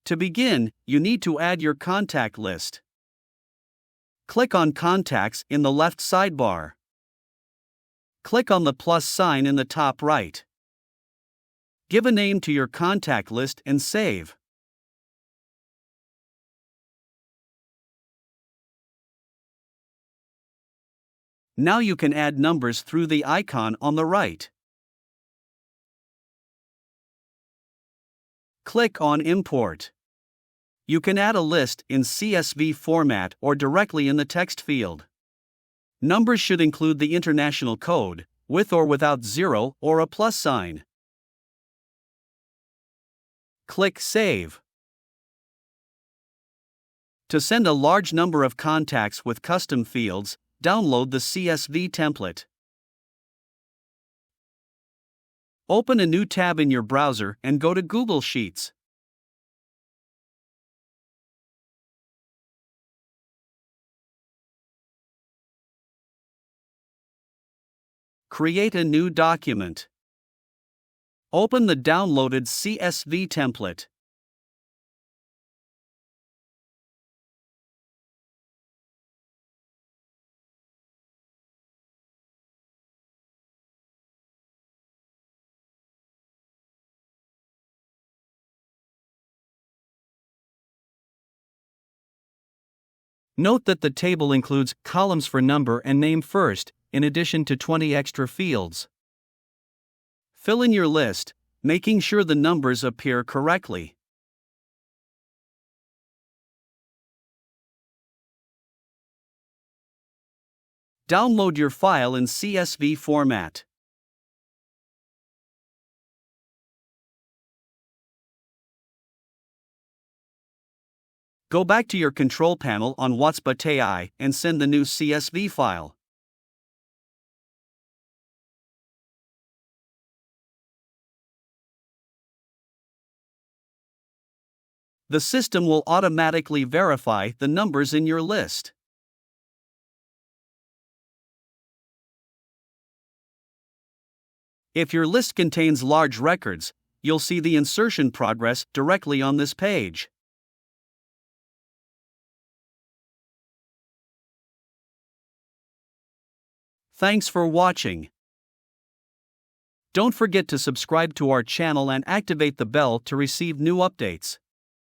To begin, you need to add your contact list. Click on Contacts in the left sidebar. Click on the plus sign in the top right. Give a name to your contact list and save. Now you can add numbers through the icon on the right. Click on Import. You can add a list in CSV format or directly in the text field. Numbers should include the international code, with or without 0 or a plus sign. Click Save. To send a large number of contacts with custom fields, download the CSV template. Open a new tab in your browser and go to Google Sheets. Create a new document. Open the downloaded CSV template. Note that the table includes columns for number and name first, in addition to 20 extra fields. Fill in your list, making sure the numbers appear correctly. Download your file in CSV format. Go back to your control panel on WhatsBotAI and send the new CSV file. The system will automatically verify the numbers in your list. If your list contains large records, you'll see the insertion progress directly on this page. Thanks for watching. Don't forget to subscribe to our channel and activate the bell to receive new updates.